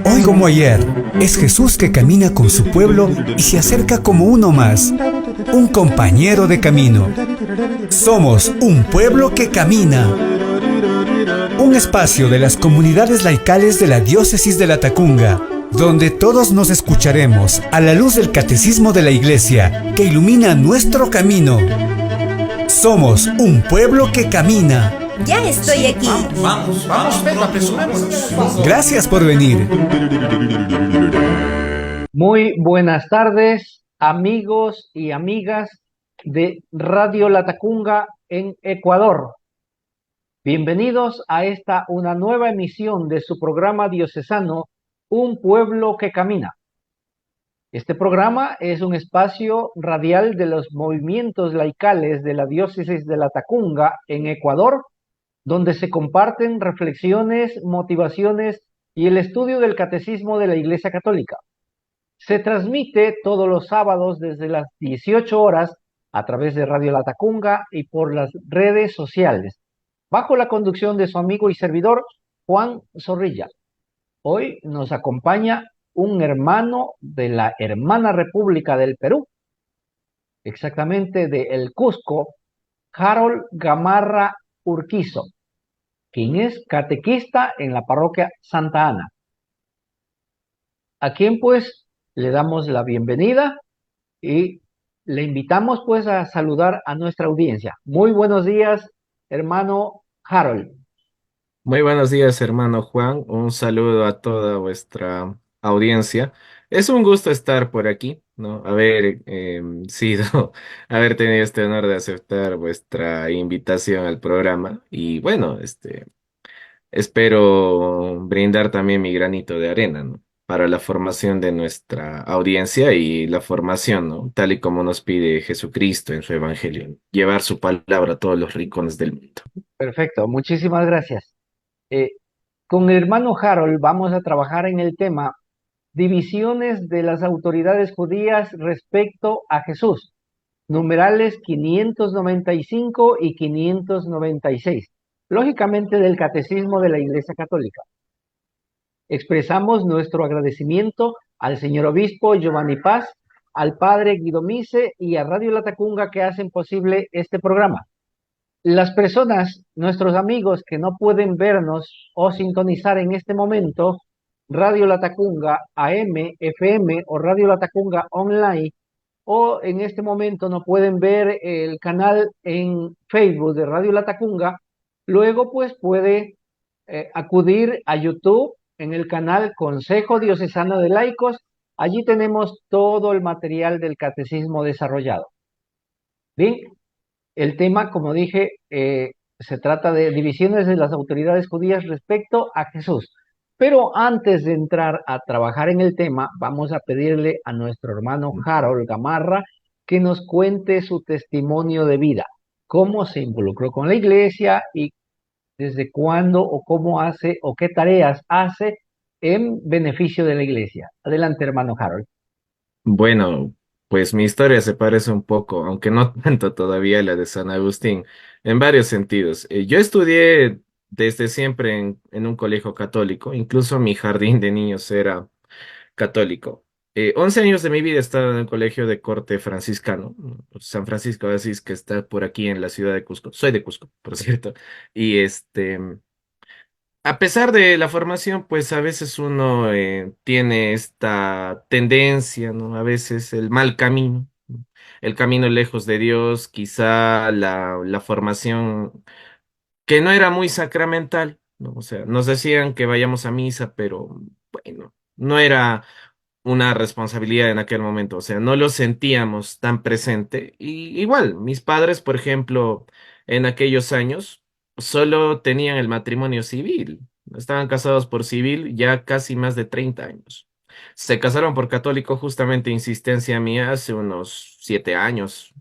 Hoy como ayer, es Jesús que camina con su pueblo y se acerca como uno más, un compañero de camino. Somos un pueblo que camina. Un espacio de las comunidades laicales de la diócesis de Latacunga, donde todos nos escucharemos a la luz del catecismo de la Iglesia que ilumina nuestro camino. Somos un pueblo que camina. Ya estoy aquí. Vamos, venga, apresurémonos. Gracias por venir. Muy buenas tardes, amigos y amigas de Radio Latacunga en Ecuador. Bienvenidos a una nueva emisión de su programa diocesano, Un Pueblo que Camina. Este programa es un espacio radial de los movimientos laicales de la diócesis de Latacunga en Ecuador, donde se comparten reflexiones, motivaciones y el estudio del catecismo de la Iglesia Católica. Se transmite todos los sábados desde las 18 horas a través de Radio Latacunga y por las redes sociales, bajo la conducción de su amigo y servidor, Juan Zorrilla. Hoy nos acompaña un hermano de la hermana República del Perú, exactamente de El Cusco, Harold Gamarra Urquizo, quien es catequista en la parroquia Santa Ana, a quien pues le damos la bienvenida y le invitamos pues a saludar a nuestra audiencia. Muy buenos días, hermano Harold. Muy buenos días, hermano Juan. Un saludo a toda vuestra audiencia. Es un gusto estar por aquí, ¿no? Haber sido, haber tenido este honor de aceptar vuestra invitación al programa. Y bueno, espero brindar también mi granito de arena, ¿no? Para la formación de nuestra audiencia y la formación, ¿no? Tal y como nos pide Jesucristo en su Evangelio, llevar su palabra a todos los rincones del mundo. Perfecto, muchísimas gracias. Eh, con el hermano Harold vamos a trabajar en el tema divisiones de las autoridades judías respecto a Jesús, numerales 595 y 596, lógicamente del Catecismo de la Iglesia Católica. Expresamos nuestro agradecimiento al señor obispo Giovanni Paz, al padre Guido Mise y a Radio Latacunga que hacen posible este programa. Las personas, nuestros amigos que no pueden vernos o sintonizar en este momento, Radio Latacunga AM, FM o Radio Latacunga Online, o en este momento no pueden ver el canal en Facebook de Radio Latacunga, luego pues puede acudir a YouTube en el canal Consejo Diocesano de Laicos. Allí tenemos todo el material del catecismo desarrollado. Bien, el tema, como dije, se trata de divisiones de las autoridades judías respecto a Jesús. Pero antes de entrar a trabajar en el tema, vamos a pedirle a nuestro hermano Harold Gamarra que nos cuente su testimonio de vida, cómo se involucró con la iglesia y desde cuándo o cómo hace o qué tareas hace en beneficio de la iglesia. Adelante, hermano Harold. Bueno, pues mi historia se parece un poco, aunque no tanto todavía a la de San Agustín, en varios sentidos. Yo estudié desde siempre en un colegio católico, incluso mi jardín de niños era católico. 11 años de mi vida he estado en un colegio de corte franciscano, San Francisco de Asís, que está por aquí en la ciudad de Cusco. Soy de Cusco, por cierto. Y a pesar de la formación, pues a veces uno tiene esta tendencia, ¿no? A veces el mal camino, ¿no? El camino lejos de Dios, quizá la formación que no era muy sacramental, ¿no? O sea, nos decían que vayamos a misa, pero bueno, no era una responsabilidad en aquel momento, o sea, no lo sentíamos tan presente. Y igual, mis padres, por ejemplo, en aquellos años, solo tenían el matrimonio civil, estaban casados por civil ya casi más de 30 años. Se casaron por católico justamente a insistencia mía hace unos 7 años,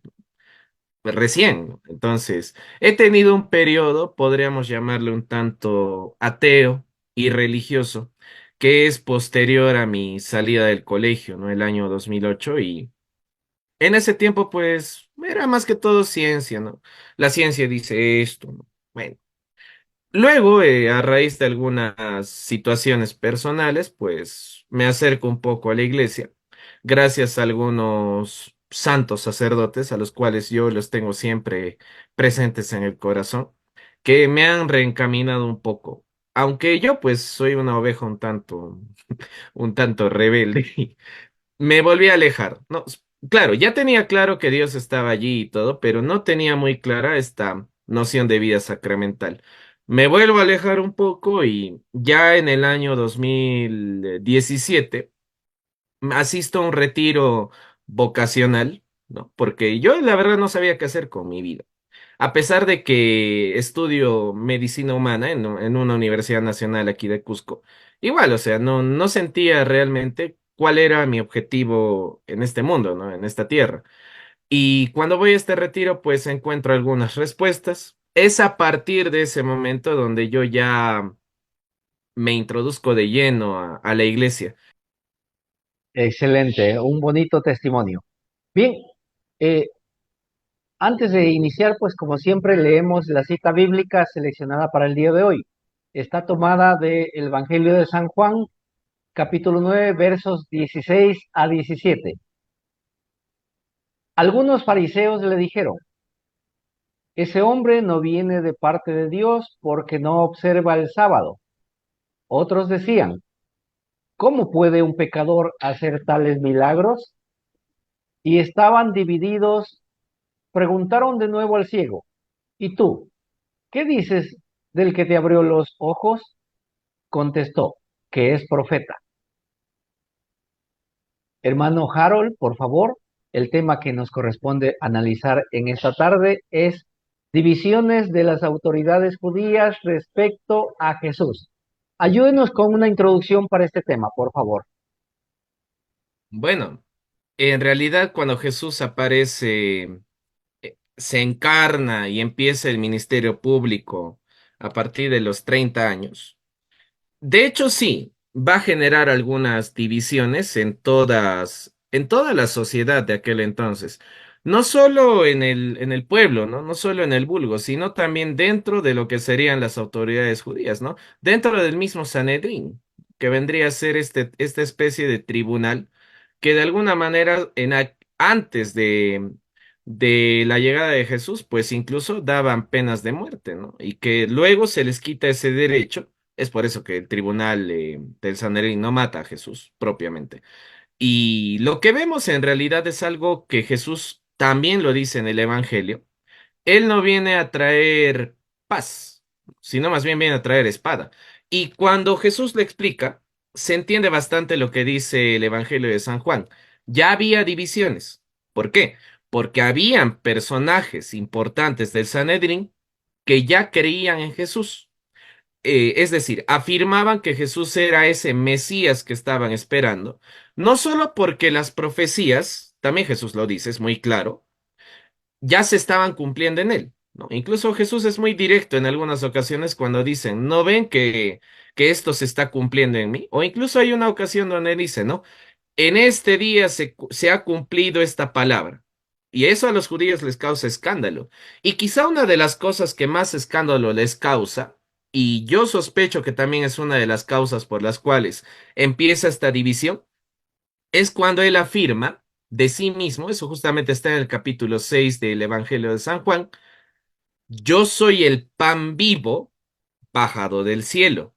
recién. Entonces, he tenido un periodo, podríamos llamarle un tanto ateo y religioso, que es posterior a mi salida del colegio, ¿no? El año 2008. Y en ese tiempo, pues, era más que todo ciencia, ¿no? La ciencia dice esto, ¿no? Bueno. Luego, a raíz de algunas situaciones personales, pues me acerco un poco a la iglesia, gracias a algunos santos sacerdotes a los cuales yo los tengo siempre presentes en el corazón, que me han reencaminado un poco. Aunque yo pues soy una oveja un tanto rebelde. Me volví a alejar. No, claro, ya tenía claro que Dios estaba allí y todo, pero no tenía muy clara esta noción de vida sacramental. Me vuelvo a alejar un poco y ya en el año 2017 asisto a un retiro vocacional, ¿no? Porque yo la verdad no sabía qué hacer con mi vida. A pesar de que estudio medicina humana en una universidad nacional aquí de Cusco, igual, o sea, no sentía realmente cuál era mi objetivo en este mundo, ¿no? En esta tierra. Y cuando voy a este retiro, pues encuentro algunas respuestas. Es a partir de ese momento donde yo ya me introduzco de lleno a la iglesia. Excelente, un bonito testimonio. Bien, eh, antes de iniciar, pues como siempre, leemos la cita bíblica seleccionada para el día de hoy. Está tomada del Evangelio de San Juan, capítulo 9, versos 16 a 17. Algunos fariseos le dijeron, ese hombre no viene de parte de Dios porque no observa el sábado. Otros decían, ¿cómo puede un pecador hacer tales milagros? Y estaban divididos, preguntaron de nuevo al ciego, ¿y tú, qué dices del que te abrió los ojos? Contestó, que es profeta. Hermano Harold, por favor, el tema que nos corresponde analizar en esta tarde es divisiones de las autoridades judías respecto a Jesús. Ayúdenos con una introducción para este tema, por favor. Bueno, en realidad cuando Jesús aparece, se encarna y empieza el ministerio público a partir de los 30 años. De hecho, sí, va a generar algunas divisiones en toda la sociedad de aquel entonces. No solo en el pueblo, ¿no? No solo en el vulgo, sino también dentro de lo que serían las autoridades judías, ¿no? Dentro del mismo Sanedrín, que vendría a ser esta especie de tribunal que de alguna manera antes de la llegada de Jesús, pues incluso daban penas de muerte, ¿no? Y que luego se les quita ese derecho. Es por eso que el tribunal del Sanedrín no mata a Jesús propiamente. Y lo que vemos en realidad es algo que Jesús también lo dice en el Evangelio. Él no viene a traer paz, sino más bien viene a traer espada. Y cuando Jesús le explica, se entiende bastante lo que dice el Evangelio de San Juan. Ya había divisiones. ¿Por qué? Porque habían personajes importantes del Sanedrín que ya creían en Jesús. Es decir, afirmaban que Jesús era ese Mesías que estaban esperando, no solo porque las profecías, también Jesús lo dice, es muy claro, ya se estaban cumpliendo en él, ¿no? Incluso Jesús es muy directo en algunas ocasiones cuando dicen, ¿no ven que esto se está cumpliendo en mí? O incluso hay una ocasión donde dice, ¿no? En este día se ha cumplido esta palabra. Y eso a los judíos les causa escándalo. Y quizá una de las cosas que más escándalo les causa, y yo sospecho que también es una de las causas por las cuales empieza esta división, es cuando él afirma de sí mismo, eso justamente está en el capítulo 6 del Evangelio de San Juan, yo soy el pan vivo bajado del cielo.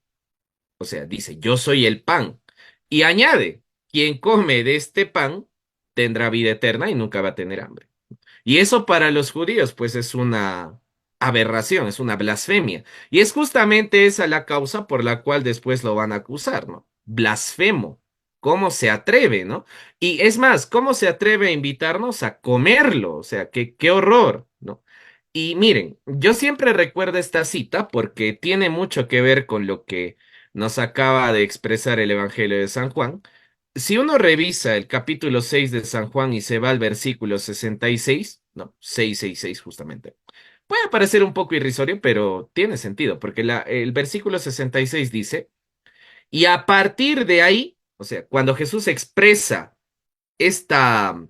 O sea, dice, yo soy el pan. Y añade, quien come de este pan tendrá vida eterna y nunca va a tener hambre. Y eso para los judíos, pues es una aberración, es una blasfemia. Y es justamente esa la causa por la cual después lo van a acusar, ¿no? Blasfemo. ¿Cómo se atreve, no? Y es más, ¿cómo se atreve a invitarnos a comerlo? O sea, qué horror, ¿no? Y miren, yo siempre recuerdo esta cita porque tiene mucho que ver con lo que nos acaba de expresar el Evangelio de San Juan. Si uno revisa el capítulo 6 de San Juan y se va al versículo 66, no, 666 justamente, puede parecer un poco irrisorio, pero tiene sentido, porque el versículo 66 dice, y a partir de ahí, o sea, cuando Jesús expresa esta,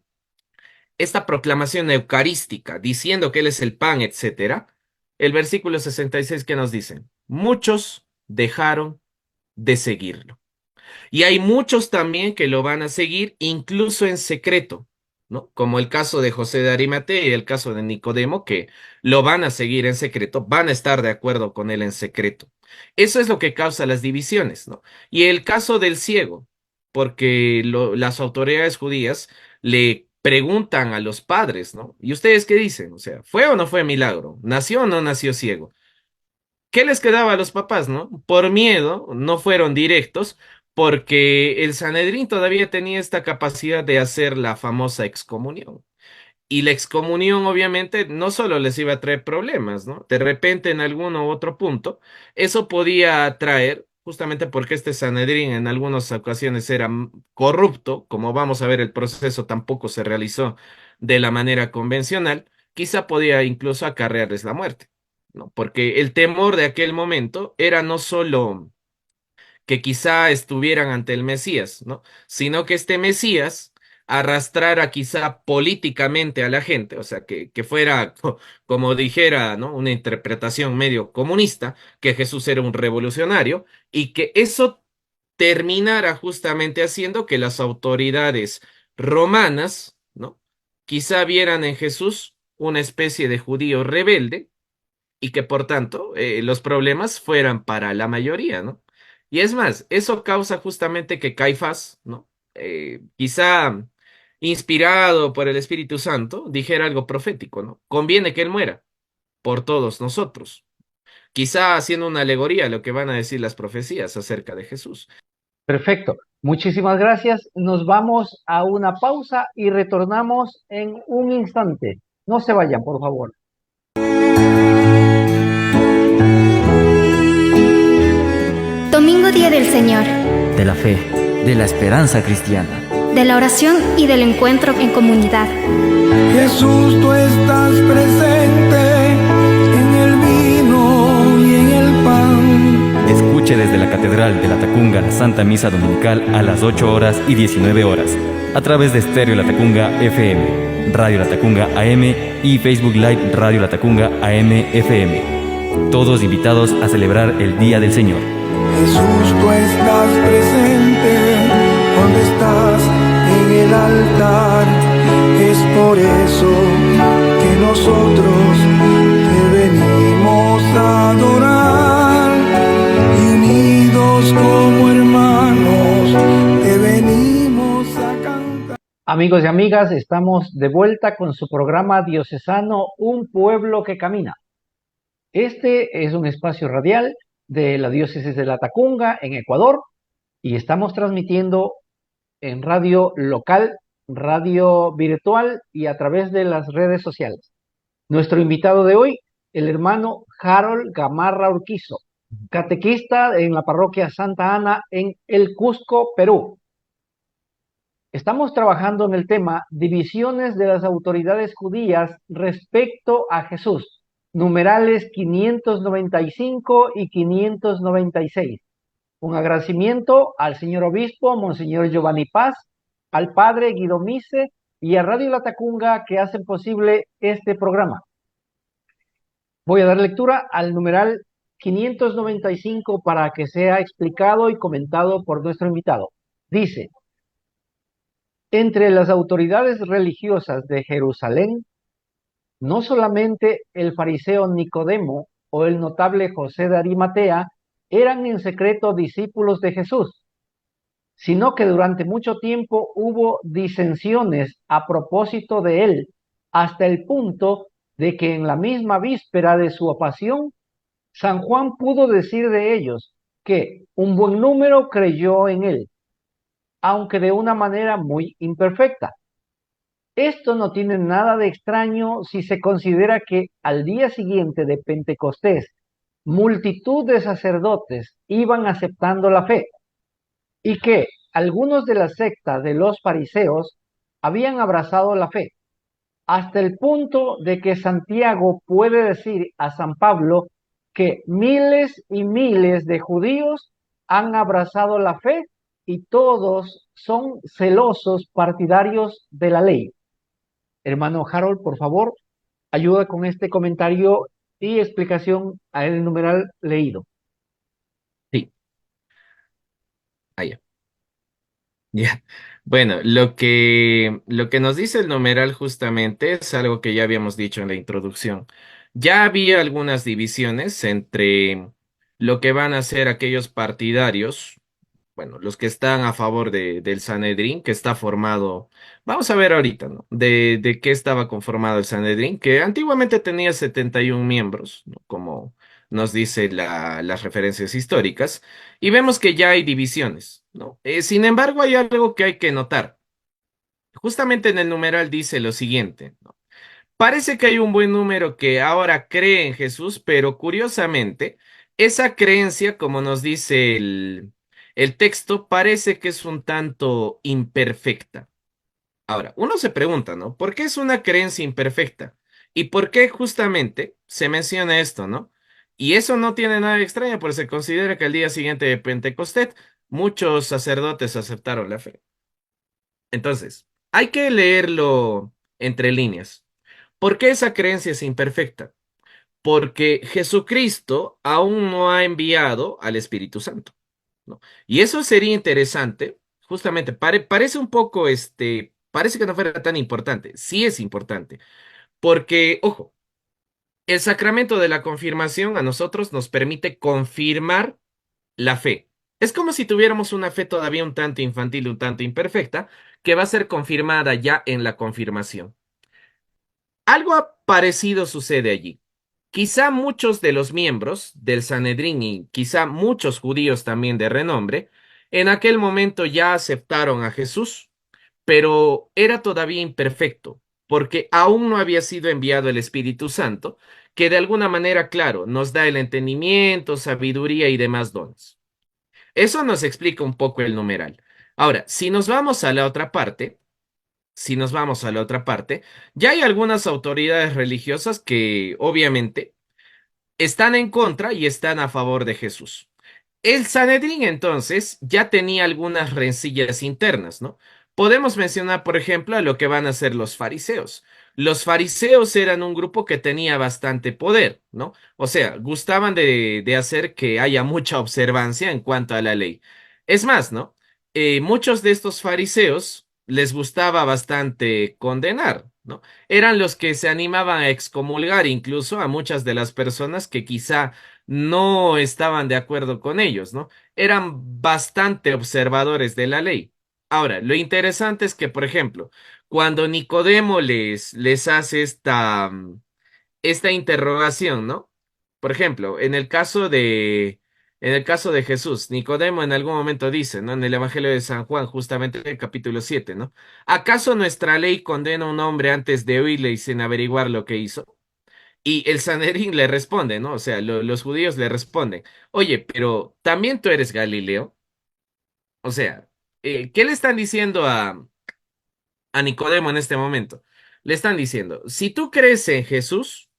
esta proclamación eucarística, diciendo que Él es el pan, etcétera, el versículo 66, ¿qué nos dice? muchos dejaron de seguirlo. Y hay muchos también que lo van a seguir incluso en secreto, ¿no? Como el caso de José de Arimatea y el caso de Nicodemo, que lo van a seguir en secreto, van a estar de acuerdo con él en secreto. Eso es lo que causa las divisiones, ¿no? Y el caso del ciego, porque las autoridades judías le preguntan a los padres, ¿no? ¿Y ustedes qué dicen? O sea, ¿fue o no fue milagro? ¿Nació o no nació ciego? ¿Qué les quedaba a los papás, no? Por miedo, no fueron directos, porque el Sanedrín todavía tenía esta capacidad de hacer la famosa excomunión. Y la excomunión, obviamente, no solo les iba a traer problemas, ¿no? De repente, en algún u otro punto, eso podía traer, justamente porque este Sanedrín en algunas ocasiones era corrupto, como vamos a ver, el proceso tampoco se realizó de la manera convencional, quizá podía incluso acarrearles la muerte, ¿no? Porque el temor de aquel momento era no solo que quizá estuvieran ante el Mesías, ¿no? Sino que este Mesías arrastrara quizá políticamente a la gente, o sea, que fuera, como dijera, ¿no? Una interpretación medio comunista, que Jesús era un revolucionario y que eso terminara justamente haciendo que las autoridades romanas, ¿no? Quizá vieran en Jesús una especie de judío rebelde y que por tanto los problemas fueran para la mayoría, ¿no? Y es más, eso causa justamente que Caifás, ¿no? Quizá inspirado por el Espíritu Santo, dijera algo profético, ¿no? Conviene que él muera por todos nosotros. Quizá haciendo una alegoría a lo que van a decir las profecías acerca de Jesús. Perfecto. Muchísimas gracias. Nos vamos a una pausa y retornamos en un instante. No se vayan, por favor. Domingo Día del Señor, de la fe, de la esperanza cristiana. de la oración y del encuentro en comunidad. Jesús, tú estás presente en el vino y en el pan. Escuche desde la Catedral de La Tacunga la Santa Misa Dominical a las 8 horas y 19 horas, a través de Estéreo La Tacunga FM, Radio La Tacunga AM y Facebook Live Radio La Tacunga AM FM. Todos invitados a celebrar el Día del Señor. Jesús, tú estás presente donde estás en el altar. Es por eso que nosotros te venimos a adorar y unidos como hermanos te venimos a cantar. Amigos y amigas, estamos de vuelta con su programa diocesano Un Pueblo que Camina. Este es un espacio radial de la diócesis de La Tacunga en Ecuador y estamos transmitiendo en radio local, radio virtual y a través de las redes sociales. Nuestro invitado de hoy, el hermano Harold Gamarra Urquizo, catequista en la parroquia Santa Ana en El Cusco, Perú. Estamos trabajando en el tema divisiones de las autoridades judías respecto a Jesús, numerales 595 y 596. Un agradecimiento al señor obispo, Monseñor Giovanni Paz, al padre Guido Mise y a Radio La Tacunga que hacen posible este programa. Voy a dar lectura al numeral 595 para que sea explicado y comentado por nuestro invitado. Dice: entre las autoridades religiosas de Jerusalén, no solamente el fariseo Nicodemo o el notable José de Arimatea eran en secreto discípulos de Jesús, sino que durante mucho tiempo hubo disensiones a propósito de él, hasta el punto de que en la misma víspera de su pasión, San Juan pudo decir de ellos que un buen número creyó en él, aunque de una manera muy imperfecta. Esto no tiene nada de extraño si se considera que al día siguiente de Pentecostés, multitud de sacerdotes iban aceptando la fe y que algunos de la secta de los fariseos habían abrazado la fe, hasta el punto de que Santiago puede decir a San Pablo que miles y miles de judíos han abrazado la fe y todos son celosos partidarios de la ley. Hermano Harold, por favor, ayuda con este comentario y explicación al numeral leído. Ah, ya. Ya. Bueno, lo que nos dice el numeral justamente es algo que ya habíamos dicho en la introducción. Ya había algunas divisiones entre lo que van a ser aquellos partidarios, bueno, los que están a favor del Sanedrín, que está formado, vamos a ver ahorita, ¿no? De qué estaba conformado el Sanedrín, que antiguamente tenía 71 miembros, ¿no? Como nos dice las referencias históricas, y vemos que ya hay divisiones, ¿no? Sin embargo, hay algo que hay que notar. Justamente en el numeral dice lo siguiente, ¿no? Parece que hay un buen número que ahora cree en Jesús, pero curiosamente, esa creencia, como nos dice el texto, parece que es un tanto imperfecta. Ahora, uno se pregunta, ¿no? ¿Por qué es una creencia imperfecta? ¿Y por qué justamente se menciona esto, ¿no? Y eso no tiene nada de extraño, porque se considera que al día siguiente de Pentecostés, muchos sacerdotes aceptaron la fe. Entonces, hay que leerlo entre líneas. ¿Por qué esa creencia es imperfecta? Porque Jesucristo aún no ha enviado al Espíritu Santo, ¿no? Y eso sería interesante, justamente, parece un poco, parece que no fuera tan importante. Sí es importante, porque, ojo, el sacramento de la confirmación a nosotros nos permite confirmar la fe. Es como si tuviéramos una fe todavía un tanto infantil, un tanto imperfecta, que va a ser confirmada ya en la confirmación. Algo parecido sucede allí. Quizá muchos de los miembros del Sanedrín y quizá muchos judíos también de renombre, en aquel momento ya aceptaron a Jesús, pero era todavía imperfecto, porque aún no había sido enviado el Espíritu Santo, que de alguna manera, claro, nos da el entendimiento, sabiduría y demás dones. Eso nos explica un poco el numeral. Ahora, si nos vamos a la otra parte, si nos vamos a la otra parte, ya hay algunas autoridades religiosas que obviamente están en contra y están a favor de Jesús. El Sanedrín entonces ya tenía algunas rencillas internas, ¿no? Podemos mencionar, por ejemplo, a lo que van a ser los fariseos. Los fariseos eran un grupo que tenía bastante poder, ¿no? O sea, gustaban de hacer que haya mucha observancia en cuanto a la ley. Es más, ¿no? Muchos de estos fariseos les gustaba bastante condenar, ¿no? Eran los que se animaban a excomulgar incluso a muchas de las personas que quizá no estaban de acuerdo con ellos, ¿no? Eran bastante observadores de la ley. Ahora, lo interesante es que, por ejemplo, cuando Nicodemo les hace esta interrogación, ¿no? Por ejemplo, en el caso de Jesús, Nicodemo en algún momento dice, ¿no? En el Evangelio de San Juan, justamente en el capítulo 7, ¿no? ¿Acaso nuestra ley condena a un hombre antes de oírle y sin averiguar lo que hizo? Y el Sanedrín le responde, ¿no? O sea, los judíos le responden, oye, pero también tú eres Galileo. O sea, ¿qué le están diciendo a Nicodemo en este momento? Le están diciendo, si tú crees en Jesús,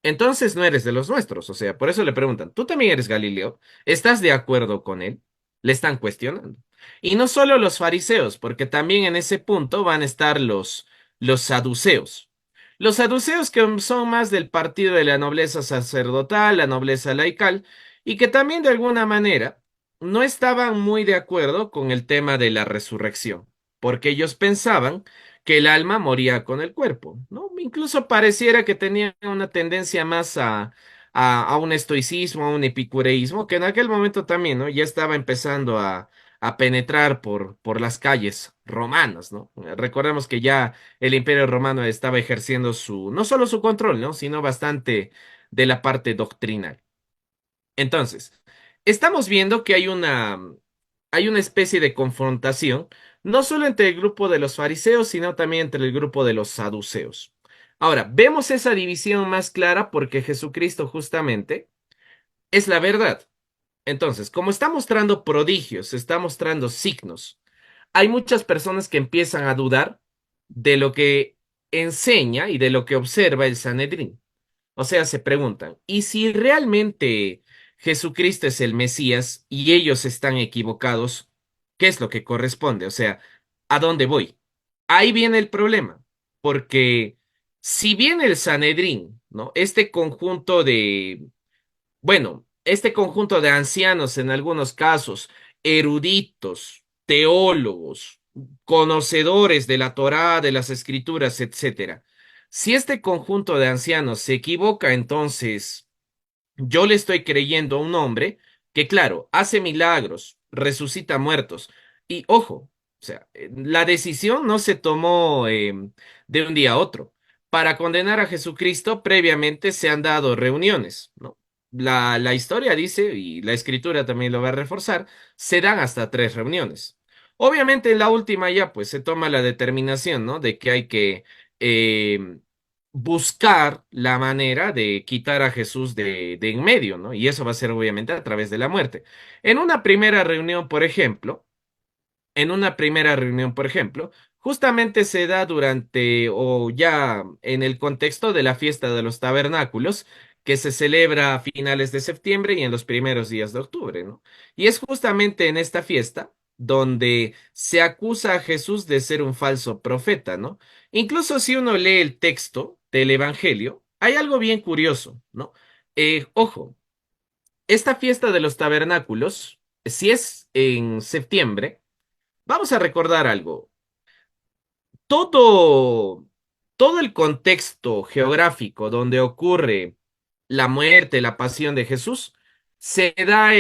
entonces no eres de los nuestros. O sea, por eso le preguntan, ¿tú también eres Galileo? ¿Estás de acuerdo con él? Le están cuestionando. Y no solo los fariseos, porque también en ese punto van a estar los saduceos. Los saduceos que son más del partido de la nobleza sacerdotal, la nobleza laical, y que también de alguna manera no estaban muy de acuerdo con el tema de la resurrección, porque ellos pensaban que el alma moría con el cuerpo, ¿no? Incluso pareciera que tenían una tendencia más a un estoicismo, a un epicureísmo, que en aquel momento también, ¿no? Ya estaba empezando a penetrar por las calles romanas, ¿no? Recordemos que ya el Imperio Romano estaba ejerciendo no solo su control, ¿no? Sino bastante de la parte doctrinal. Entonces, estamos viendo que hay una especie de confrontación, no solo entre el grupo de los fariseos, sino también entre el grupo de los saduceos. Ahora, vemos esa división más clara porque Jesucristo justamente es la verdad. Entonces, como está mostrando prodigios, está mostrando signos, hay muchas personas que empiezan a dudar de lo que enseña y de lo que observa el Sanedrín. O sea, se preguntan, ¿y si realmente Jesucristo es el Mesías y ellos están equivocados? ¿Qué es lo que corresponde? O sea, ¿a dónde voy? Ahí viene el problema, porque si bien el Sanedrín, ¿no? Este conjunto de ancianos en algunos casos eruditos, teólogos, conocedores de la Torá, de las Escrituras, etcétera. Si este conjunto de ancianos se equivoca, entonces yo le estoy creyendo a un hombre que, claro, hace milagros, resucita muertos. Y ojo, o sea, la decisión no se tomó de un día a otro. Para condenar a Jesucristo, previamente se han dado reuniones, ¿no? La historia dice, y la escritura también lo va a reforzar, se dan hasta 3 reuniones. Obviamente en la última ya pues se toma la determinación, ¿no? De que hay que eh, buscar la manera de quitar a Jesús de en medio, ¿no? Y eso va a ser obviamente a través de la muerte. En una primera reunión, por ejemplo, en una primera reunión, por ejemplo, justamente se da durante o ya en el contexto de la fiesta de los tabernáculos, que se celebra a finales de septiembre y en los primeros días de octubre, ¿no? Y es justamente en esta fiesta donde se acusa a Jesús de ser un falso profeta, ¿no? Incluso si uno lee el texto del Evangelio, hay algo bien curioso, ¿no? Ojo, esta fiesta de los tabernáculos, si es en septiembre, vamos a recordar algo. Todo, todo el contexto geográfico donde ocurre la muerte, la pasión de Jesús, se da,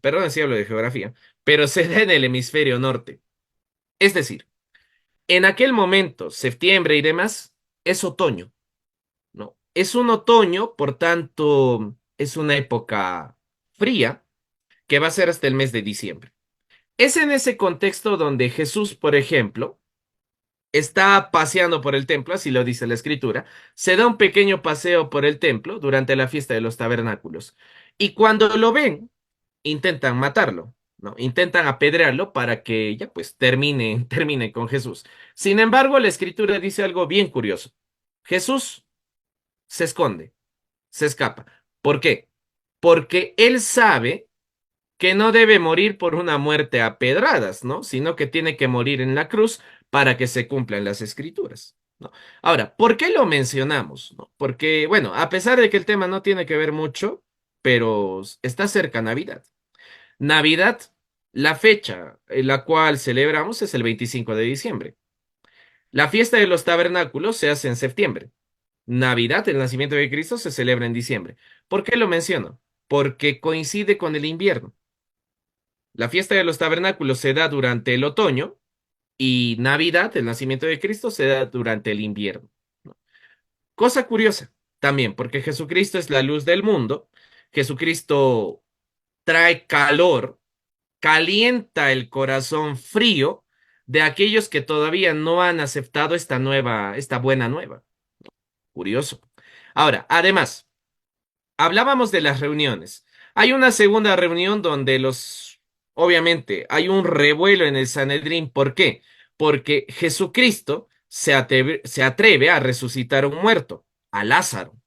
perdón si hablo de geografía, pero se da en el hemisferio norte. Es decir, en aquel momento, septiembre y demás, es otoño, ¿no? Es un otoño, por tanto, es una época fría que va a ser hasta el mes de diciembre. Es en ese contexto donde Jesús, por ejemplo, está paseando por el templo, así lo dice la escritura, se da un pequeño paseo por el templo durante la fiesta de los tabernáculos. Y cuando lo ven, intentan matarlo, ¿no? Intentan apedrearlo para que ya pues termine con Jesús. Sin embargo, la escritura dice algo bien curioso. Jesús se esconde, se escapa. ¿Por qué? Porque él sabe que no debe morir por una muerte a pedradas, ¿no? Sino que tiene que morir en la cruz para que se cumplan las escrituras, ¿no? Ahora, ¿por qué lo mencionamos? ¿No? Porque, bueno, a pesar de que el tema no tiene que ver mucho, pero está cerca Navidad. Navidad, la fecha en la cual celebramos es el 25 de diciembre. La fiesta de los tabernáculos se hace en septiembre. Navidad, el nacimiento de Cristo, se celebra en diciembre. ¿Por qué lo menciono? Porque coincide con el invierno. La fiesta de los tabernáculos se da durante el otoño y Navidad, el nacimiento de Cristo, se da durante el invierno, ¿no? Cosa curiosa también, porque Jesucristo es la luz del mundo. Jesucristo trae calor, calienta el corazón frío de aquellos que todavía no han aceptado esta buena nueva. Curioso. Ahora, además, hablábamos de las reuniones. Hay una segunda reunión donde obviamente, hay un revuelo en el Sanedrín. ¿Por qué? Porque Jesucristo se atreve a resucitar a un muerto, a Lázaro. O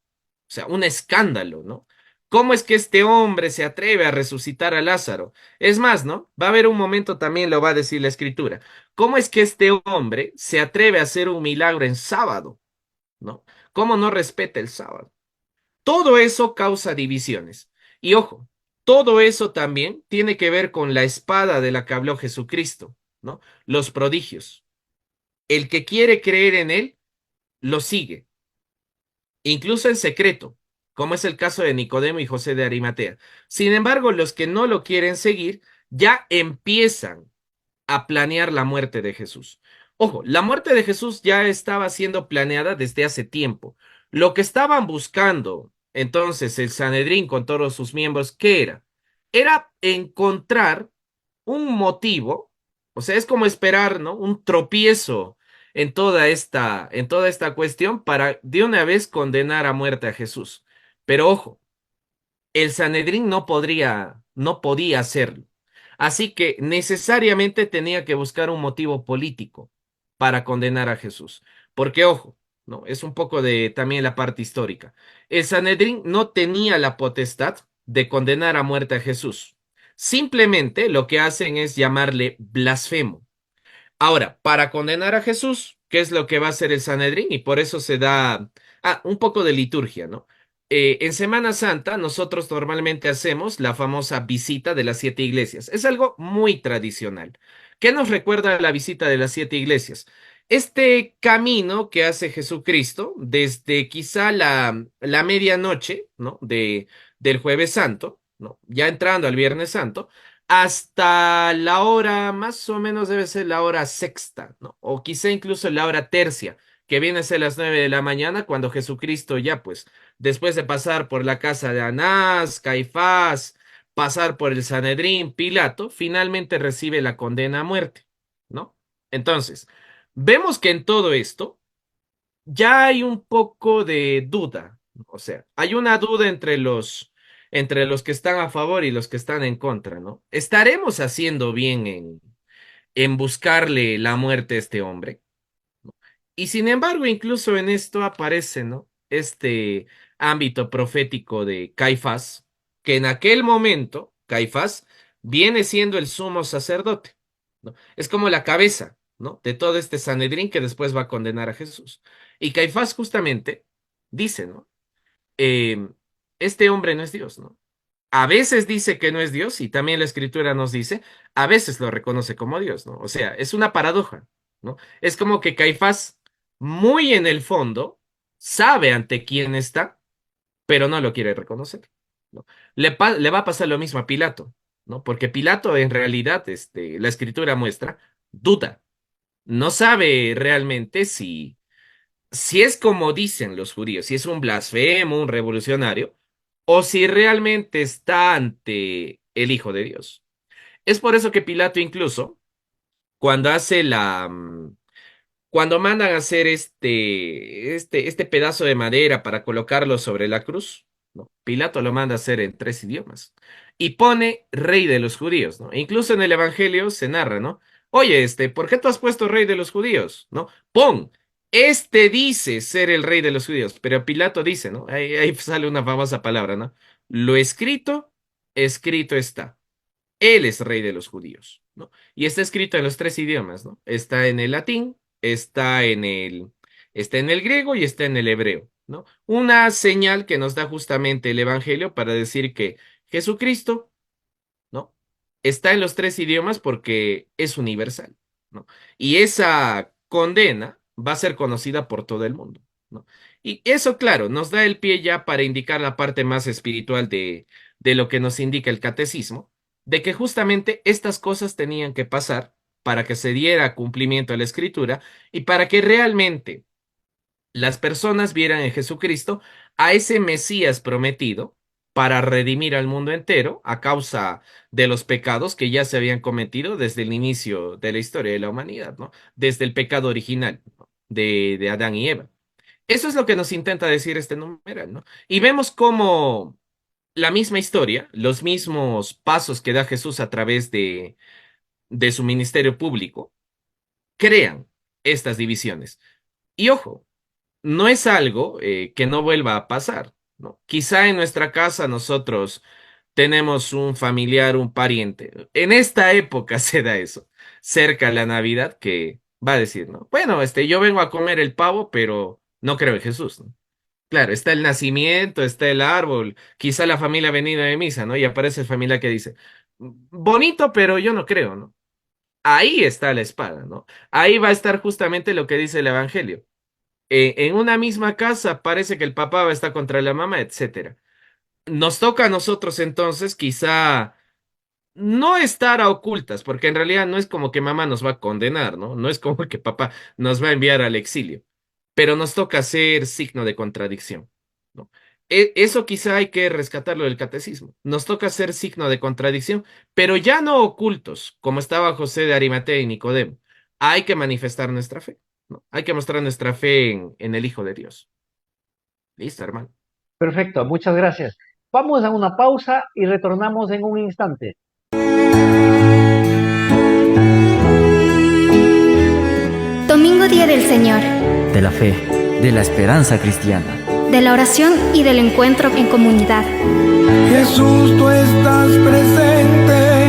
sea, un escándalo, ¿no? ¿Cómo es que este hombre se atreve a resucitar a Lázaro? Es más, ¿no? Va a haber un momento, también lo va a decir la escritura. ¿Cómo es que este hombre se atreve a hacer un milagro en sábado? ¿No? ¿Cómo no respeta el sábado? Todo eso causa divisiones. Y ojo, todo eso también tiene que ver con la espada de la que habló Jesucristo, ¿no? Los prodigios. El que quiere creer en él, lo sigue, incluso en secreto, como es el caso de Nicodemo y José de Arimatea. Sin embargo, los que no lo quieren seguir ya empiezan a planear la muerte de Jesús. Ojo, la muerte de Jesús ya estaba siendo planeada desde hace tiempo. Lo que estaban buscando entonces el Sanedrín con todos sus miembros, ¿qué era? Era encontrar un motivo, o sea, es como esperar, ¿no? Un tropiezo en toda esta cuestión para de una vez condenar a muerte a Jesús. Pero ojo, el Sanedrín no podía hacerlo. Así que necesariamente tenía que buscar un motivo político para condenar a Jesús. Porque, ojo, no, es un poco de también la parte histórica. El Sanedrín no tenía la potestad de condenar a muerte a Jesús. Simplemente lo que hacen es llamarle blasfemo. Ahora, para condenar a Jesús, ¿qué es lo que va a hacer el Sanedrín? Y por eso se da, un poco de liturgia, ¿no? En Semana Santa nosotros normalmente hacemos la famosa visita de las 7 iglesias. Es algo muy tradicional. ¿Qué nos recuerda la visita de las 7 iglesias? Este camino que hace Jesucristo desde quizá la medianoche, ¿no? Del Jueves Santo, ¿no? Ya entrando al Viernes Santo, hasta la hora, más o menos debe ser la hora sexta, ¿no? O quizá incluso la hora tercia, que viene a ser las 9 de la mañana, cuando Jesucristo ya, pues, después de pasar por la casa de Anás, Caifás, pasar por el Sanedrín, Pilato, finalmente recibe la condena a muerte, ¿no? Entonces, vemos que en todo esto ya hay un poco de duda, o sea, hay una duda entre los que están a favor y los que están en contra, ¿no? ¿Estaremos haciendo bien en buscarle la muerte a este hombre? Y sin embargo, incluso en esto aparece, ¿no? Este ámbito profético de Caifás, que en aquel momento, Caifás viene siendo el sumo sacerdote, ¿no? Es como la cabeza, ¿no? De todo este Sanedrín que después va a condenar a Jesús. Y Caifás justamente dice, ¿no? Este hombre no es Dios, ¿no? A veces dice que no es Dios y también la escritura nos dice, a veces lo reconoce como Dios, ¿no? O sea, es una paradoja, ¿no? Es como que Caifás, muy en el fondo, sabe ante quién está, pero no lo quiere reconocer, ¿no? Le va a pasar lo mismo a Pilato, ¿no? Porque Pilato en realidad, la escritura muestra, duda, no sabe realmente si es como dicen los judíos, si es un blasfemo, un revolucionario, o si realmente está ante el Hijo de Dios. Es por eso que Pilato incluso, cuando hace cuando mandan a hacer este pedazo de madera para colocarlo sobre la cruz, ¿no? Pilato lo manda a hacer en 3 idiomas y pone rey de los judíos, ¿no? Incluso en el Evangelio se narra, ¿no? Oye, ¿por qué tú has puesto rey de los judíos? ¿No? Pon, este dice ser el rey de los judíos, pero Pilato dice, ¿no? Ahí sale una famosa palabra, ¿no? Lo escrito, escrito está. Él es rey de los judíos, ¿no? Y está escrito en los 3 idiomas, ¿no? Está en el latín, está en el griego y está en el hebreo, ¿no? Una señal que nos da justamente el Evangelio para decir que Jesucristo, ¿no? Está en los 3 idiomas porque es universal, ¿no? Y esa condena va a ser conocida por todo el mundo, ¿no? Y eso, claro, nos da el pie ya para indicar la parte más espiritual de lo que nos indica el catecismo, de que justamente estas cosas tenían que pasar para que se diera cumplimiento a la escritura y para que realmente las personas vieran en Jesucristo a ese Mesías prometido para redimir al mundo entero a causa de los pecados que ya se habían cometido desde el inicio de la historia de la humanidad, ¿no? Desde el pecado original, ¿no? de Adán y Eva. Eso es lo que nos intenta decir este numeral, ¿no? Y vemos cómo la misma historia, los mismos pasos que da Jesús a través de su ministerio público, crean estas divisiones. Y ojo, no es algo que no vuelva a pasar, ¿no? Quizá en nuestra casa nosotros tenemos un familiar, un pariente. En esta época se da eso, cerca a la Navidad, que va a decir, ¿no? Bueno, yo vengo a comer el pavo, pero no creo en Jesús, ¿no? Claro, está el nacimiento, está el árbol, quizá la familia ha venido de misa, ¿no? Y aparece el familiar que dice, bonito, pero yo no creo, ¿no? Ahí está la espada, ¿no? Ahí va a estar justamente lo que dice el Evangelio. En una misma casa parece que el papá va a estar contra la mamá, etcétera. Nos toca a nosotros entonces quizá no estar a ocultas, porque en realidad no es como que mamá nos va a condenar, ¿no? No es como que papá nos va a enviar al exilio, pero nos toca ser signo de contradicción, ¿no? Eso quizá hay que rescatarlo del catecismo. Nos toca ser signo de contradicción, pero ya no ocultos, como estaba José de Arimatea y Nicodemo. Hay que manifestar nuestra fe, ¿no? Hay que mostrar nuestra fe en el Hijo de Dios. Listo, hermano. Perfecto, muchas gracias. Vamos a una pausa y retornamos en un instante. Domingo Día del Señor, De la fe, de la esperanza cristiana. de la oración y del encuentro en comunidad. Jesús, tú estás presente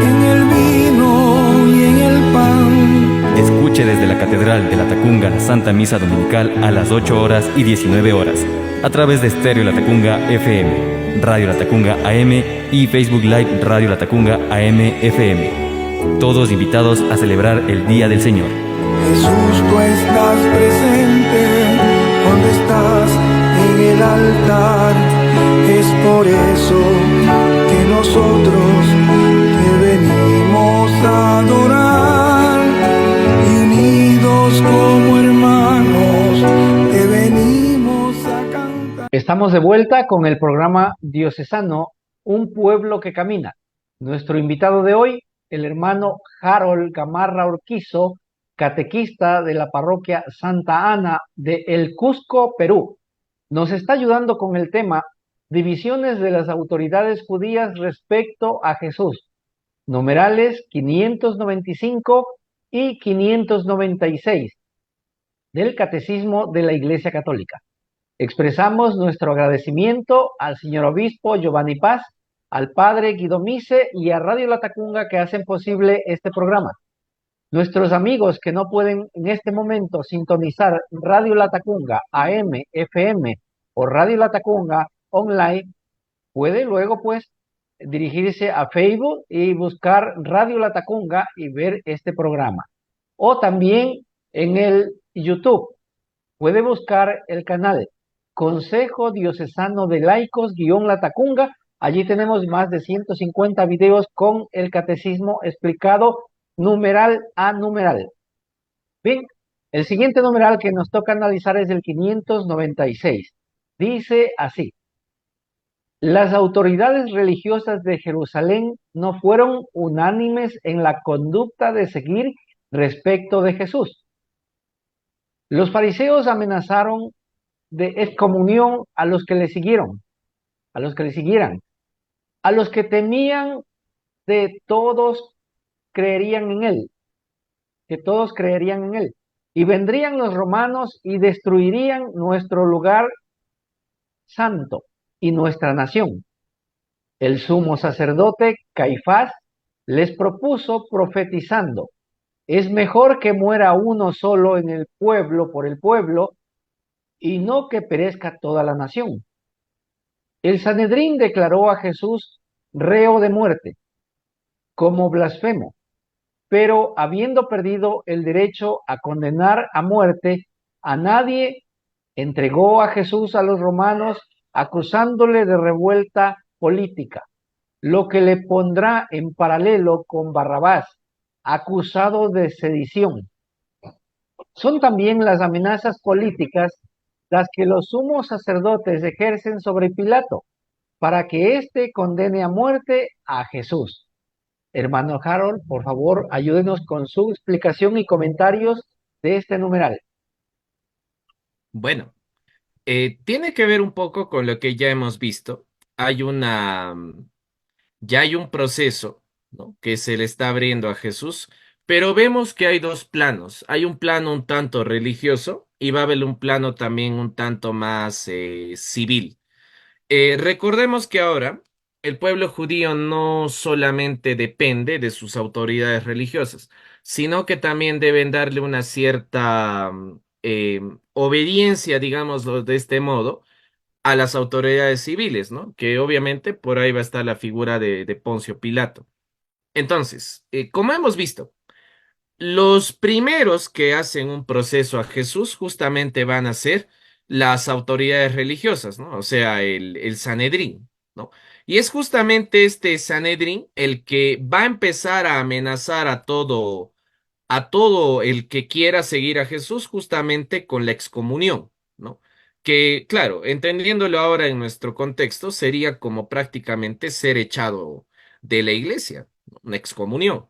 en el vino y en el pan. Escuche desde la Catedral de la Tacunga, la Santa Misa Dominical a las 8 horas y 19 horas, a través de Estéreo La Tacunga FM, Radio La Tacunga AM y Facebook Live Radio La Tacunga AM FM. Todos invitados a celebrar el Día del Señor. Jesús, tú estás presente donde estás en el altar. Es por eso que nosotros te venimos a adorar. Y unidos como hermanos te venimos a cantar. Estamos de vuelta con el programa diocesano Un Pueblo que Camina. Nuestro invitado de hoy, el hermano Harold Gamarra Urquizo, catequista de la parroquia Santa Ana de El Cusco, Perú. Nos está ayudando con el tema Divisiones de las autoridades judías respecto a Jesús. Numerales 595 y 596 del Catecismo de la Iglesia Católica. Expresamos nuestro agradecimiento al señor obispo Giovanni Paz, al padre Guido Mise y a Radio La Tacunga que hacen posible este programa. Nuestros amigos que no pueden en este momento sintonizar Radio La Tacunga AM, FM o Radio La Tacunga online, puede luego pues dirigirse a Facebook y buscar Radio La Tacunga y ver este programa. O también en el YouTube puede buscar el canal Consejo Diocesano de Laicos La Tacunga. Allí tenemos más de 150 videos con el catecismo explicado numeral a numeral. Bien, el siguiente numeral que nos toca analizar es el 596. Dice así: las autoridades religiosas de Jerusalén no fueron unánimes en la conducta de seguir respecto de Jesús. Los fariseos amenazaron de excomunión a los que le siguieron, a los que le siguieran, a los que temían de todos creerían en él, que todos creerían en él. Y vendrían los romanos y destruirían nuestro lugar santo y nuestra nación. El sumo sacerdote Caifás les propuso profetizando: es mejor que muera uno solo en el pueblo por el pueblo y no que perezca toda la nación. El Sanedrín declaró a Jesús reo de muerte, como blasfemo, pero habiendo perdido el derecho a condenar a muerte a nadie, entregó a Jesús a los romanos acusándole de revuelta política, lo que le pondrá en paralelo con Barrabás, acusado de sedición. Son también las amenazas políticas las que los sumos sacerdotes ejercen sobre Pilato, para que éste condene a muerte a Jesús. Hermano Harold, por favor, ayúdenos con su explicación y comentarios de este numeral. Bueno, tiene que ver un poco con lo que ya hemos visto. Ya hay un proceso, ¿no?, que se le está abriendo a Jesús, pero vemos que hay dos planos. Hay un plano un tanto religioso y va a haber un plano también un tanto más civil. Recordemos que ahora el pueblo judío no solamente depende de sus autoridades religiosas, sino que también deben darle una cierta obediencia, digámoslo de este modo, a las autoridades civiles, ¿no? Que obviamente por ahí va a estar la figura de Poncio Pilato. Entonces, como hemos visto, los primeros que hacen un proceso a Jesús justamente van a ser las autoridades religiosas, ¿no? O sea, el Sanedrín, ¿no? Y es justamente este Sanedrín el que va a empezar a amenazar a todo el que quiera seguir a Jesús justamente con la excomunión, ¿no? Que, claro, entendiéndolo ahora en nuestro contexto, sería como prácticamente ser echado de la iglesia, ¿no?, una excomunión.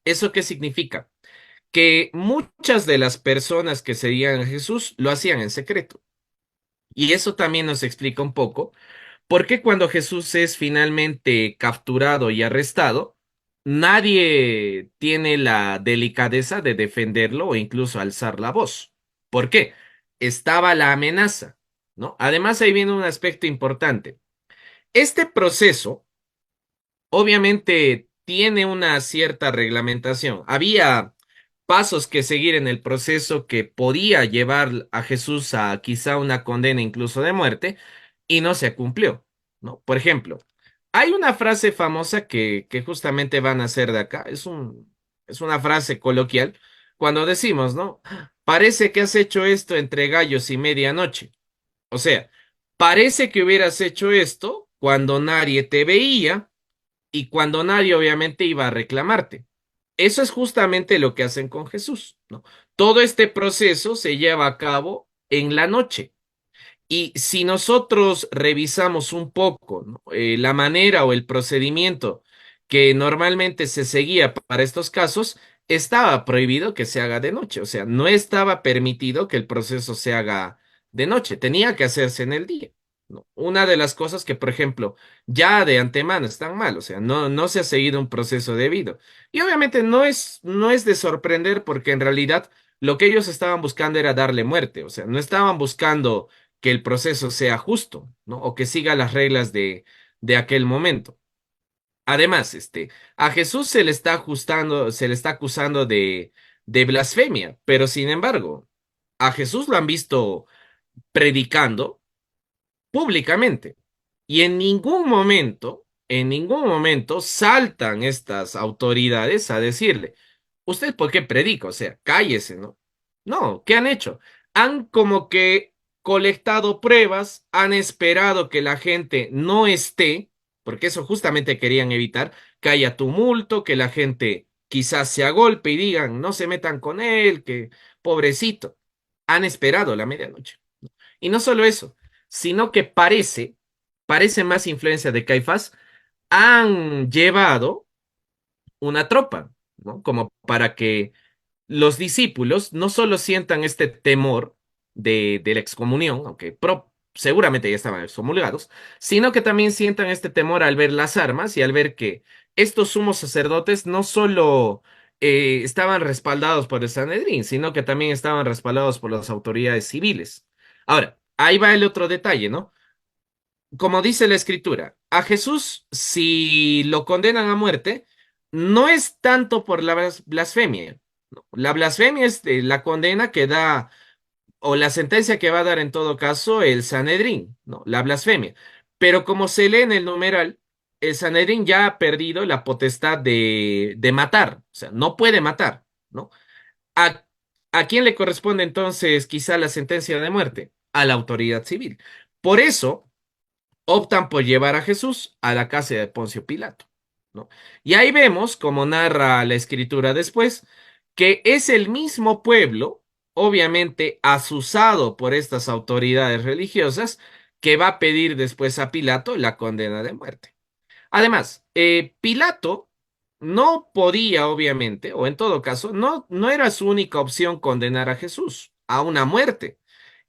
¿Eso qué significa? Que muchas de las personas que seguían a Jesús lo hacían en secreto. Y eso también nos explica un poco por qué cuando Jesús es finalmente capturado y arrestado, nadie tiene la delicadeza de defenderlo o incluso alzar la voz. ¿Por qué? Estaba la amenaza, ¿no? Además, ahí viene un aspecto importante. Este proceso, obviamente, tiene una cierta reglamentación. Había pasos que seguir en el proceso que podía llevar a Jesús a quizá una condena incluso de muerte, y no se cumplió, ¿no? Por ejemplo, hay una frase famosa que justamente van a hacer de acá, es una frase coloquial, cuando decimos, ¿no? Parece que has hecho esto entre gallos y medianoche. O sea, parece que hubieras hecho esto cuando nadie te veía y cuando nadie obviamente iba a reclamarte. Eso es justamente lo que hacen con Jesús, ¿no? Todo este proceso se lleva a cabo en la noche. Y si nosotros revisamos un poco, ¿no? La manera o el procedimiento que normalmente se seguía para estos casos, estaba prohibido que se haga de noche, o sea, no estaba permitido que el proceso se haga de noche, tenía que hacerse en el día, ¿no? Una de las cosas que, por ejemplo, ya de antemano están mal, o sea, no se ha seguido un proceso debido. Y obviamente no es de sorprender porque en realidad lo que ellos estaban buscando era darle muerte, o sea, no estaban buscando que el proceso sea justo, ¿no? O que siga las reglas de aquel momento. Además, a Jesús se le está acusando de blasfemia, pero sin embargo, a Jesús lo han visto predicando públicamente. Y en ningún momento saltan estas autoridades a decirle, ¿usted por qué predica? O sea, cállese, ¿no? No, ¿qué han hecho? Han como que colectado pruebas, han esperado que la gente no esté, porque eso justamente querían evitar, que haya tumulto, que la gente quizás se agolpe y digan, no se metan con él, que pobrecito. Han esperado la medianoche. Y no solo eso, sino que parece más influencia de Caifás, han llevado una tropa, ¿no? Como para que los discípulos no solo sientan este temor de la excomunión, aunque seguramente ya estaban excomulgados, sino que también sientan este temor al ver las armas y al ver que estos sumos sacerdotes no solo estaban respaldados por el Sanedrín, sino que también estaban respaldados por las autoridades civiles. Ahora, ahí va el otro detalle, ¿no? Como dice la escritura, a Jesús, si lo condenan a muerte, no es tanto por la blasfemia. ¿No? La blasfemia es la condena que da, o la sentencia que va a dar en todo caso el Sanedrín, ¿no? La blasfemia. Pero como se lee en el numeral, el Sanedrín ya ha perdido la potestad de matar, o sea, no puede matar, ¿no? ¿A, a quién le corresponde entonces quizá la sentencia de muerte? A la autoridad civil. Por eso optan por llevar a Jesús a la casa de Poncio Pilato, ¿no? Y ahí vemos, como narra la escritura después, que es el mismo pueblo, obviamente asusado por estas autoridades religiosas, que va a pedir después a Pilato la condena de muerte. Además, Pilato no podía, obviamente, o en todo caso, no era su única opción condenar a Jesús a una muerte.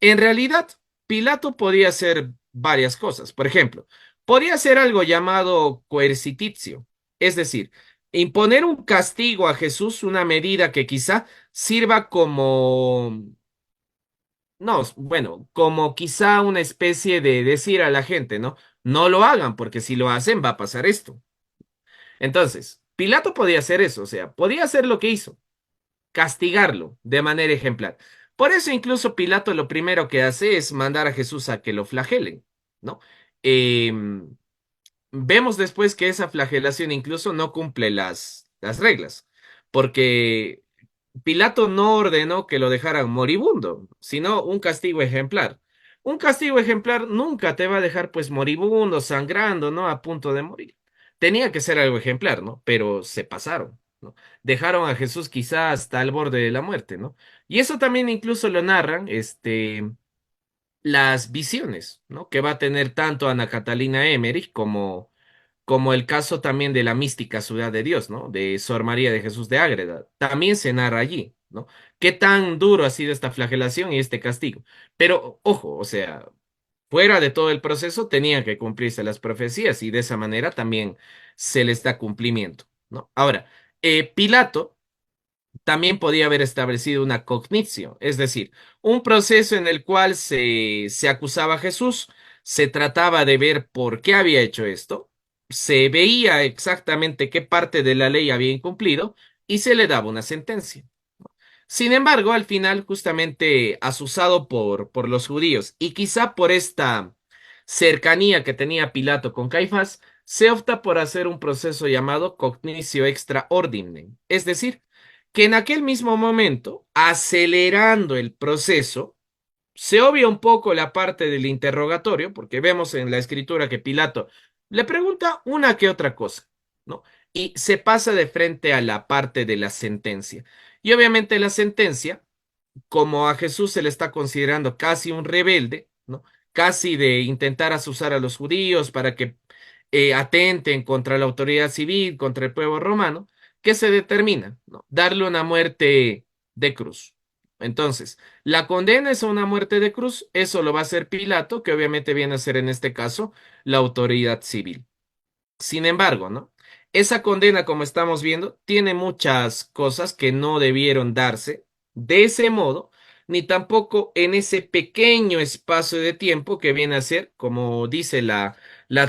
En realidad, Pilato podía hacer varias cosas. Por ejemplo, podía hacer algo llamado coercititio, es decir, imponer un castigo a Jesús, una medida que quizá sirva como, no, bueno, como quizá una especie de decir a la gente, ¿no? No lo hagan, porque si lo hacen va a pasar esto. Entonces, Pilato podía hacer eso, o sea, podía hacer lo que hizo, castigarlo de manera ejemplar. Por eso incluso Pilato lo primero que hace es mandar a Jesús a que lo flagelen, ¿no? Em, Vemos después que esa flagelación incluso no cumple las reglas, porque Pilato no ordenó que lo dejaran moribundo, sino un castigo ejemplar. Un castigo ejemplar nunca te va a dejar pues moribundo, sangrando, ¿no? A punto de morir. Tenía que ser algo ejemplar, ¿no? Pero se pasaron, ¿no? Dejaron a Jesús quizá hasta el borde de la muerte, ¿no? Y eso también incluso lo narran, las visiones, ¿no? Que va a tener tanto Ana Catalina Emmerich como el caso también de la mística Ciudad de Dios, ¿no? De Sor María de Jesús de Ágreda. También se narra allí, ¿no? Qué tan duro ha sido esta flagelación y este castigo. Pero, ojo, o sea, fuera de todo el proceso tenían que cumplirse las profecías y de esa manera también se les da cumplimiento, ¿no? Ahora, Pilato también podía haber establecido una cognitio, es decir, un proceso en el cual se acusaba a Jesús, se trataba de ver por qué había hecho esto, se veía exactamente qué parte de la ley había incumplido y se le daba una sentencia. Sin embargo, al final, justamente asusado por los judíos y quizá por esta cercanía que tenía Pilato con Caifás, se opta por hacer un proceso llamado cognitio extra ordinem, es decir, que en aquel mismo momento, acelerando el proceso, se obvia un poco la parte del interrogatorio, porque vemos en la escritura que Pilato le pregunta una que otra cosa, ¿no? Y se pasa de frente a la parte de la sentencia. Y obviamente la sentencia, como a Jesús se le está considerando casi un rebelde, ¿no? Casi de intentar asusar a los judíos para que atenten contra la autoridad civil, contra el pueblo romano, ¿qué se determina? ¿No? Darle una muerte de cruz. Entonces, la condena es a una muerte de cruz, eso lo va a hacer Pilato, que obviamente viene a ser en este caso la autoridad civil. Sin embargo, ¿no? Esa condena, como estamos viendo, tiene muchas cosas que no debieron darse de ese modo, ni tampoco en ese pequeño espacio de tiempo que viene a ser, como dice la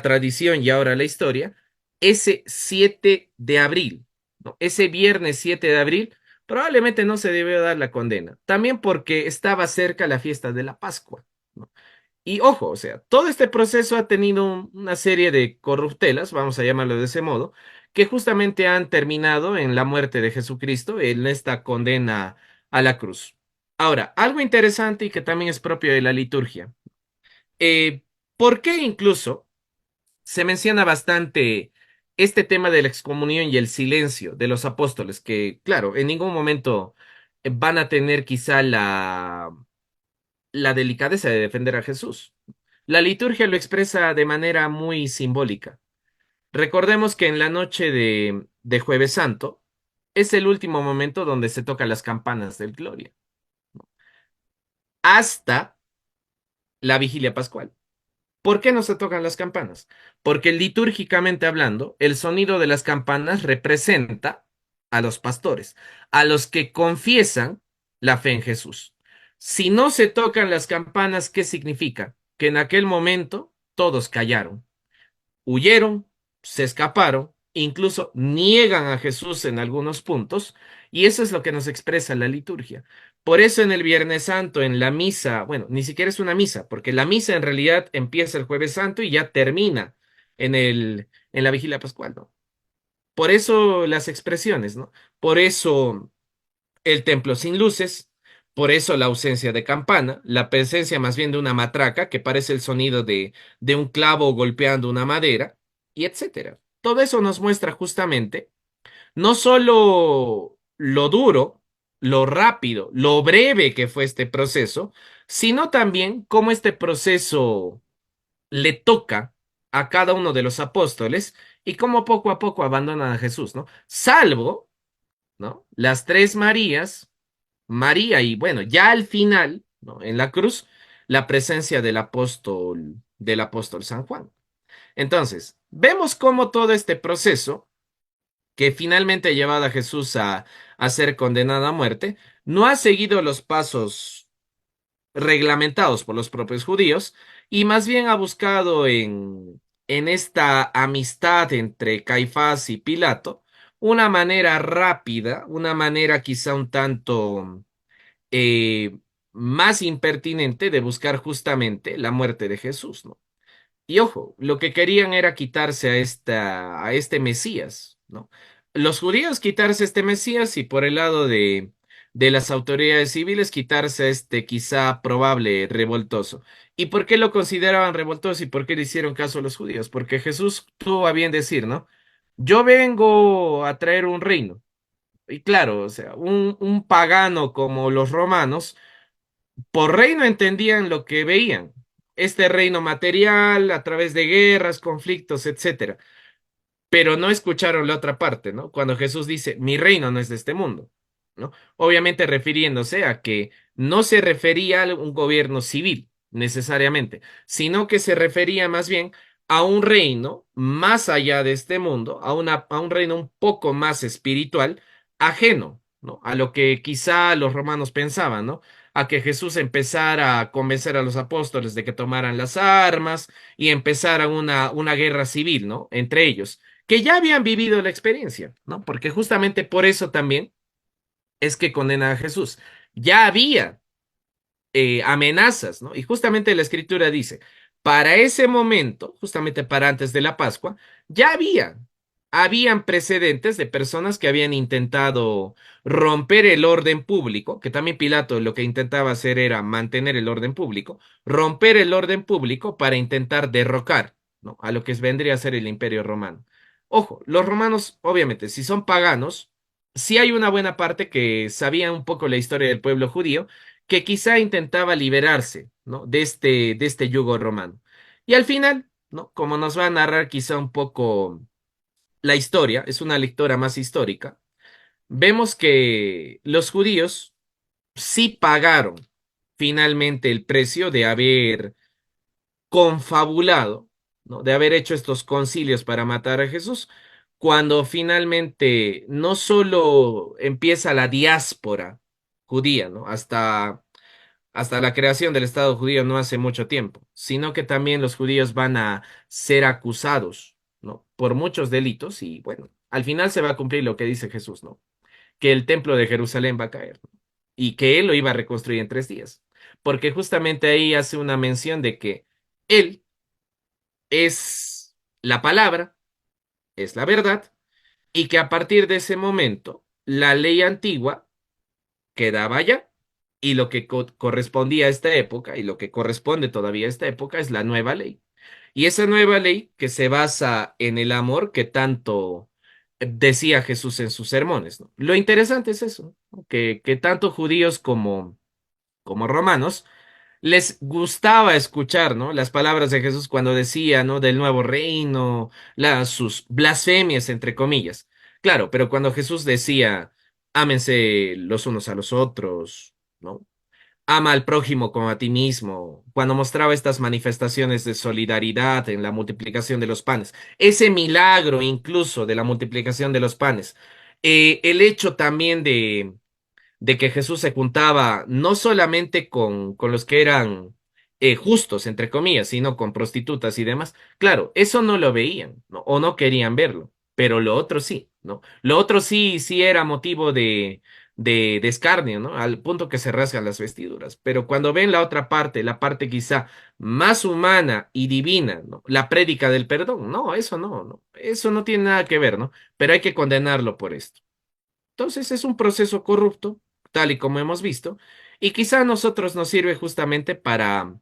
tradición y ahora la historia, ese 7 de abril, ¿no? Ese viernes 7 de abril, probablemente no se debió dar la condena, también porque estaba cerca la fiesta de la Pascua, ¿no? Y ojo, o sea, todo este proceso ha tenido una serie de corruptelas, vamos a llamarlo de ese modo, que justamente han terminado en la muerte de Jesucristo, en esta condena a la cruz. Ahora, algo interesante y que también es propio de la liturgia. Eh, ¿Por qué incluso se menciona bastante este tema de la excomunión y el silencio de los apóstoles, que, claro, en ningún momento van a tener quizá la delicadeza de defender a Jesús? La liturgia lo expresa de manera muy simbólica. Recordemos que en la noche de Jueves Santo es el último momento donde se tocan las campanas del Gloria, hasta la vigilia pascual. ¿Por qué no se tocan las campanas? Porque litúrgicamente hablando, el sonido de las campanas representa a los pastores, a los que confiesan la fe en Jesús. Si no se tocan las campanas, ¿qué significa? Que en aquel momento todos callaron, huyeron, se escaparon, incluso niegan a Jesús en algunos puntos, y eso es lo que nos expresa la liturgia. Por eso en el Viernes Santo, en la misa, bueno, ni siquiera es una misa, porque la misa en realidad empieza el Jueves Santo y ya termina en la vigilia pascual, ¿no? Por eso las expresiones, ¿no? Por eso el templo sin luces, por eso la ausencia de campana, la presencia más bien de una matraca que parece el sonido de un clavo golpeando una madera, y etcétera. Todo eso nos muestra justamente no solo lo duro, lo rápido, lo breve que fue este proceso, sino también cómo este proceso le toca a cada uno de los apóstoles y cómo poco a poco abandonan a Jesús, ¿no? Salvo, ¿no? Las tres Marías, María y bueno, ya al final, ¿no? En la cruz, la presencia del apóstol San Juan. Entonces, vemos cómo todo este proceso que finalmente ha llevado a Jesús a ser condenado a muerte, no ha seguido los pasos reglamentados por los propios judíos y más bien ha buscado en esta amistad entre Caifás y Pilato una manera rápida, una manera quizá un tanto eh, más impertinente de buscar justamente la muerte de Jesús, ¿no? Y ojo, lo que querían era quitarse a este Mesías, ¿no? Los judíos quitarse a este Mesías y por el lado de las autoridades civiles quitarse a este quizá probable revoltoso. ¿Y por qué lo consideraban revoltoso y por qué le hicieron caso a los judíos? Porque Jesús tuvo a bien decir, ¿no? Yo vengo a traer un reino. Y claro, o sea, un pagano como los romanos por reino entendían lo que veían, este reino material a través de guerras, conflictos, etcétera. Pero no escucharon la otra parte, ¿no? Cuando Jesús dice, mi reino no es de este mundo, ¿no? Obviamente refiriéndose a que no se refería a un gobierno civil necesariamente, sino que se refería más bien a un reino más allá de este mundo, a un reino un poco más espiritual, ajeno, ¿no? A lo que quizá los romanos pensaban, ¿no? A que Jesús empezara a convencer a los apóstoles de que tomaran las armas y empezara una guerra civil, ¿no? Entre ellos que ya habían vivido la experiencia, ¿no? Porque justamente por eso también es que condenan a Jesús. Ya había amenazas, ¿no? Y justamente la escritura dice, para ese momento, justamente para antes de la Pascua, ya habían precedentes de personas que habían intentado romper el orden público, que también Pilato lo que intentaba hacer era mantener el orden público, romper el orden público para intentar derrocar, ¿no? A lo que vendría a ser el Imperio Romano. Ojo, los romanos, obviamente, si son paganos, sí hay una buena parte que sabía un poco la historia del pueblo judío, que quizá intentaba liberarse, ¿no? De este yugo romano. Y al final, ¿no? Como nos va a narrar quizá un poco la historia, es una lectura más histórica, vemos que los judíos sí pagaron finalmente el precio de haber confabulado, ¿no? De haber hecho estos concilios para matar a Jesús, cuando finalmente no solo empieza la diáspora judía, ¿no? Hasta la creación del Estado judío no hace mucho tiempo, sino que también los judíos van a ser acusados, ¿no? Por muchos delitos y bueno, al final se va a cumplir lo que dice Jesús, ¿no? Que el templo de Jerusalén va a caer, ¿no? Y que él lo iba a reconstruir en 3 días, porque justamente ahí hace una mención de que él es la palabra, es la verdad, y que a partir de ese momento la ley antigua quedaba ya. Y lo que correspondía a esta época y lo que corresponde todavía a esta época es la nueva ley. Y esa nueva ley que se basa en el amor que tanto decía Jesús en sus sermones, ¿no? Lo interesante es eso, ¿no? Que tanto judíos como romanos les gustaba escuchar, ¿no? Las palabras de Jesús cuando decía, ¿no? Del nuevo reino, sus blasfemias, entre comillas. Claro, pero cuando Jesús decía, ámense los unos a los otros, ¿no? Ama al prójimo como a ti mismo, cuando mostraba estas manifestaciones de solidaridad en la multiplicación de los panes, ese milagro incluso de la multiplicación de los panes, el hecho también de que Jesús se juntaba no solamente con los que eran justos, entre comillas, sino con prostitutas y demás. Claro, eso no lo veían, ¿no? O no querían verlo, pero lo otro sí, ¿no? Lo otro sí, sí era motivo de escarnio, ¿no? Al punto que se rasgan las vestiduras. Pero cuando ven la otra parte, la parte quizá más humana y divina, ¿no? La prédica del perdón, no, eso no, no, eso no tiene nada que ver, ¿no? Pero hay que condenarlo por esto. Entonces es un proceso corrupto, tal y como hemos visto, y quizá a nosotros nos sirve justamente para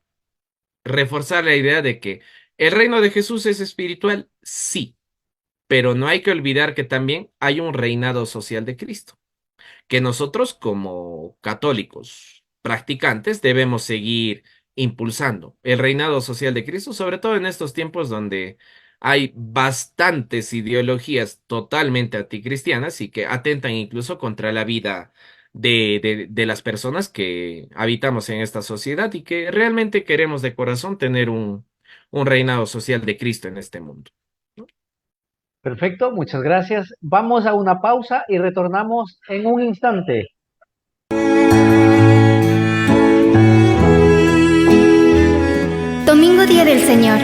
reforzar la idea de que el reino de Jesús es espiritual, sí, pero no hay que olvidar que también hay un reinado social de Cristo, que nosotros como católicos practicantes debemos seguir impulsando el reinado social de Cristo, sobre todo en estos tiempos donde hay bastantes ideologías totalmente anticristianas y que atentan incluso contra la vida de las personas que habitamos en esta sociedad y que realmente queremos de corazón tener un reinado social de Cristo en este mundo. Perfecto, muchas gracias. Vamos a una pausa y retornamos en un instante. Domingo Día del Señor,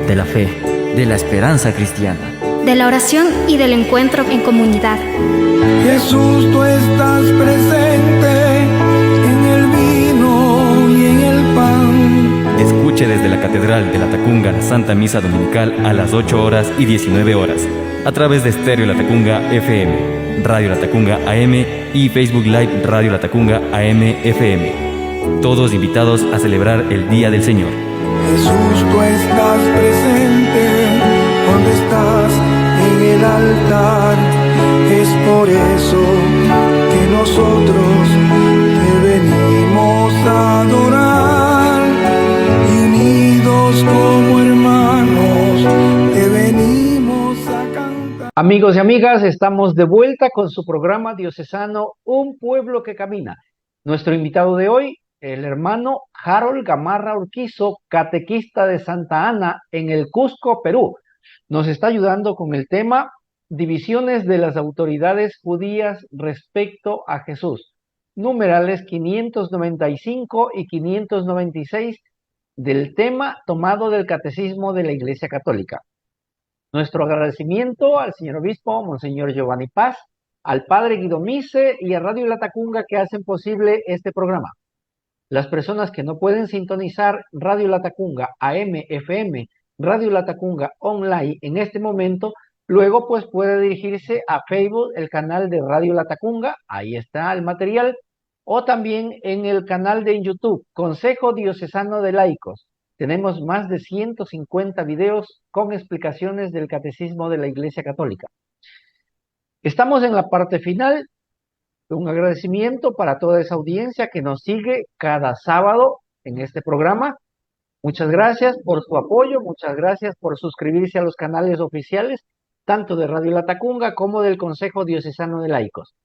De la fe, de la esperanza cristiana. de la oración y del encuentro en comunidad. Jesús, tú estás presente en el vino y en el pan. Escuche desde la Catedral de la Tacunga la Santa Misa Dominical a las 8 horas y 19 horas, a través de Estéreo La Tacunga FM, Radio La Tacunga AM y Facebook Live Radio La Tacunga AM FM. Todos invitados a celebrar el Día del Señor. Jesús, tú estás presente cuando estás en el altar. Es por eso que nosotros te venimos a adorar. Y unidos como hermanos te venimos a cantar. Amigos y amigas, estamos de vuelta con su programa diocesano Un Pueblo que Camina. Nuestro invitado de hoy, el hermano Harold Gamarra Urquizo, catequista de Santa Ana en el Cusco, Perú. Nos está ayudando con el tema Divisiones de las autoridades judías respecto a Jesús. Numerales 595 y 596 del tema tomado del Catecismo de la Iglesia Católica. Nuestro agradecimiento al señor obispo, Monseñor Giovanni Paz, al padre Guido Mise y a Radio La Tacunga que hacen posible este programa. Las personas que no pueden sintonizar Radio La Tacunga AM, FM, Radio La Tacunga online en este momento, luego pues puede dirigirse a Facebook, el canal de Radio La Tacunga, ahí está el material, o también en el canal de YouTube, Consejo Diocesano de Laicos. Tenemos más de 150 videos con explicaciones del Catecismo de la Iglesia Católica. Estamos en la parte final. Un agradecimiento para toda esa audiencia que nos sigue cada sábado en este programa. Muchas gracias por su apoyo, muchas gracias por suscribirse a los canales oficiales, tanto de Radio La Tacunga como del Consejo Diocesano de Laicos.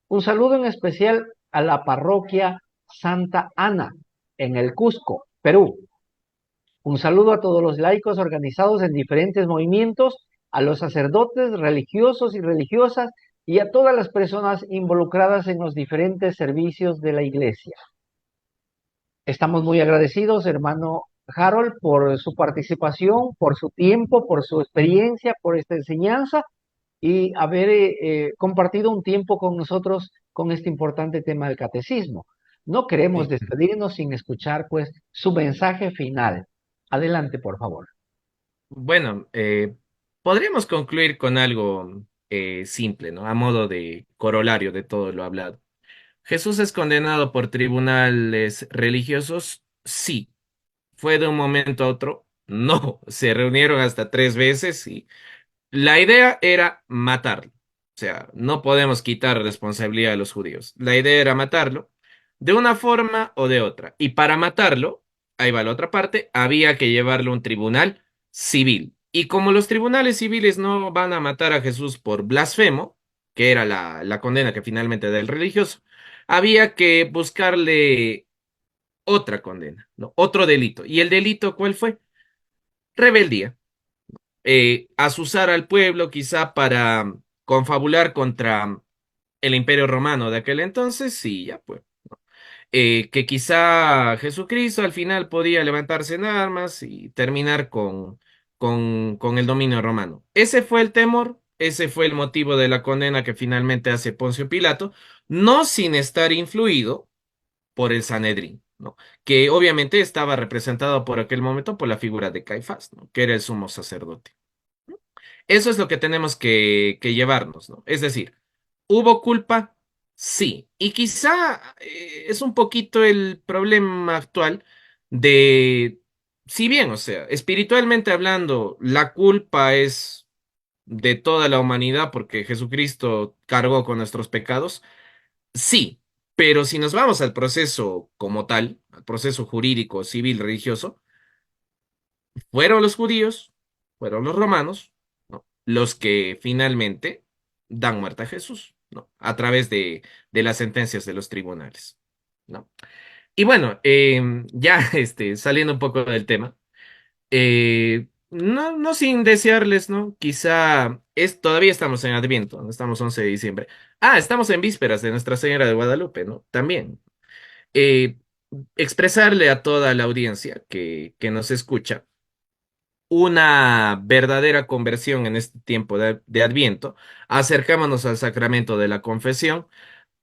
Un saludo en especial a la parroquia Santa Ana, en el Cusco, Perú. Un saludo a todos los laicos organizados en diferentes movimientos, a los sacerdotes religiosos y religiosas y a todas las personas involucradas en los diferentes servicios de la Iglesia. Estamos muy agradecidos, hermano Harold, por su participación, por su tiempo, por su experiencia, por esta enseñanza y haber compartido un tiempo con nosotros con este importante tema del catecismo. No queremos Sí. despedirnos sin escuchar, pues, su mensaje final. Adelante, por favor. Bueno, podríamos concluir con algo simple, ¿no? A modo de corolario de todo lo hablado. ¿Jesús es condenado por tribunales religiosos? Sí. ¿Fue de un momento a otro? No. Se reunieron hasta 3 veces y la idea era matarlo. O sea, no podemos quitar responsabilidad a los judíos. La idea era matarlo de una forma o de otra. Y para matarlo, ahí va la otra parte, había que llevarlo a un tribunal civil. Y como los tribunales civiles no van a matar a Jesús por blasfemo, que era la condena que finalmente da el religioso, había que buscarle otra condena, ¿no? Otro delito. ¿Y el delito cuál fue? Rebeldía. Azuzar al pueblo quizá para confabular contra el Imperio Romano de aquel entonces, sí, ya pues. Que quizá Jesucristo al final podía levantarse en armas y terminar con el dominio romano. Ese fue el temor, ese fue el motivo de la condena que finalmente hace Poncio Pilato, no sin estar influido por el Sanedrín, ¿no? Que obviamente estaba representado por aquel momento por la figura de Caifás, ¿no? Que era el sumo sacerdote. Eso es lo que tenemos que llevarnos, ¿no? Es decir, ¿hubo culpa? Sí. Y quizá es un poquito el problema actual de, si bien, o sea, espiritualmente hablando, la culpa es de toda la humanidad porque Jesucristo cargó con nuestros pecados, sí. Pero si nos vamos al proceso como tal, al proceso jurídico, civil, religioso, fueron los judíos, fueron los romanos, ¿no? Los que finalmente dan muerte a Jesús, ¿no? A través de las sentencias de los tribunales, ¿no? Y bueno, ya saliendo un poco del tema, no sin desearles, ¿no? Quizá todavía estamos en Adviento, ¿no? Estamos 11 de diciembre. Ah, estamos en vísperas de Nuestra Señora de Guadalupe, ¿no? También. Eh, Expresarle a toda la audiencia que nos escucha una verdadera conversión en este tiempo de Adviento, acercémonos al sacramento de la confesión,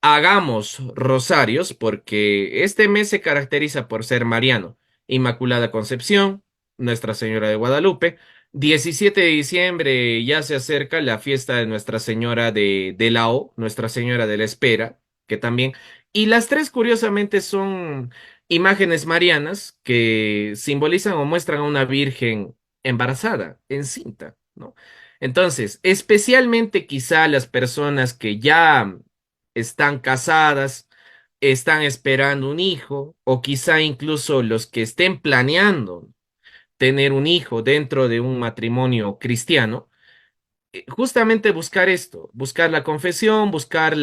hagamos rosarios, porque este mes se caracteriza por ser mariano, Inmaculada Concepción, Nuestra Señora de Guadalupe. 17 de diciembre ya se acerca la fiesta de Nuestra Señora de la O, Nuestra Señora de la Espera, que también, y las tres curiosamente son imágenes marianas que simbolizan o muestran a una virgen embarazada, encinta, ¿no? Entonces, especialmente quizá las personas que ya están casadas, están esperando un hijo, o quizá incluso los que estén planeando tener un hijo dentro de un matrimonio cristiano, justamente buscar esto, buscar la confesión, buscar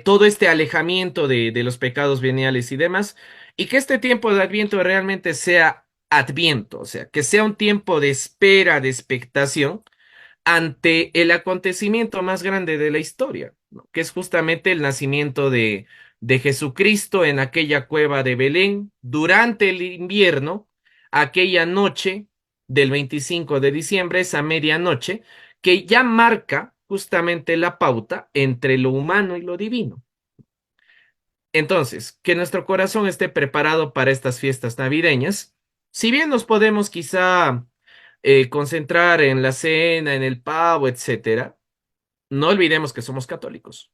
todo este alejamiento de los pecados veniales y demás, y que este tiempo de Adviento realmente sea Adviento, o sea, que sea un tiempo de espera, de expectación ante el acontecimiento más grande de la historia, ¿no? Que es justamente el nacimiento de Jesucristo en aquella cueva de Belén durante el invierno, aquella noche del 25 de diciembre, esa medianoche, que ya marca justamente la pauta entre lo humano y lo divino. Entonces, que nuestro corazón esté preparado para estas fiestas navideñas. Si bien nos podemos quizá concentrar en la cena, en el pavo, etcétera, no olvidemos que somos católicos.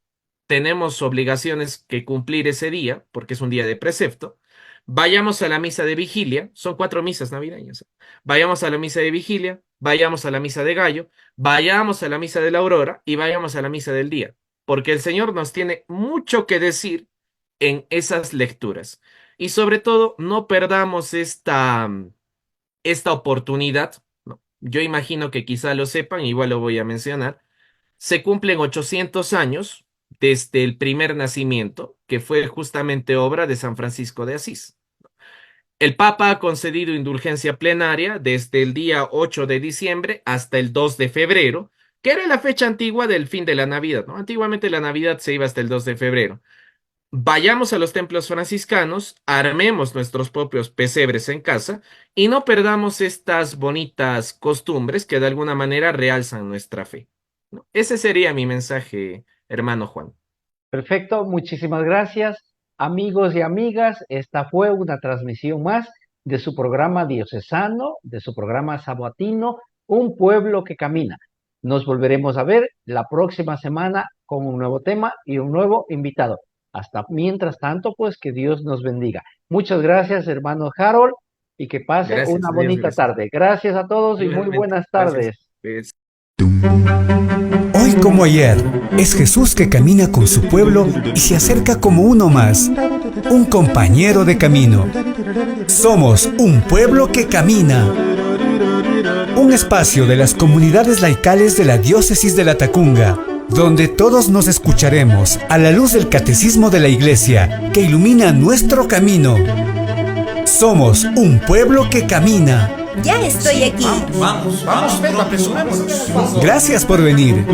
Tenemos obligaciones que cumplir ese día, porque es un día de precepto. Vayamos a la misa de vigilia, son 4 misas navideñas. Vayamos a la misa de vigilia, vayamos a la misa de gallo, vayamos a la misa de la aurora y vayamos a la misa del día, porque el Señor nos tiene mucho que decir en esas lecturas. Y sobre todo, no perdamos esta oportunidad, ¿no? Yo imagino que quizá lo sepan, igual lo voy a mencionar. Se cumplen 800 años desde el primer nacimiento, que fue justamente obra de San Francisco de Asís. El Papa ha concedido indulgencia plenaria desde el día 8 de diciembre hasta el 2 de febrero, que era la fecha antigua del fin de la Navidad, ¿no? Antiguamente la Navidad se iba hasta el 2 de febrero. Vayamos a los templos franciscanos, armemos nuestros propios pesebres en casa y no perdamos estas bonitas costumbres que de alguna manera realzan nuestra fe, ¿no? Ese sería mi mensaje, hermano Juan. Perfecto, muchísimas gracias. Amigos y amigas, esta fue una transmisión más de su programa diocesano, de su programa sabatino, Un pueblo que camina. Nos volveremos a ver la próxima semana con un nuevo tema y un nuevo invitado. Hasta mientras tanto, pues que Dios nos bendiga. Muchas gracias, hermano Harold, y que pase Gracias, una Dios, bonita gracias. tarde. Gracias a todos y muy Igualmente, buenas gracias. tardes. Hoy como ayer, es Jesús que camina con su pueblo y se acerca como uno más, un compañero de camino. Somos un pueblo que camina. Un espacio de las comunidades laicales de la diócesis de La Tacunga, donde todos nos escucharemos a la luz del catecismo de la Iglesia que ilumina nuestro camino. Somos un pueblo que camina. Ya estoy aquí. Vamos, venga, apresurémonos. Gracias por venir.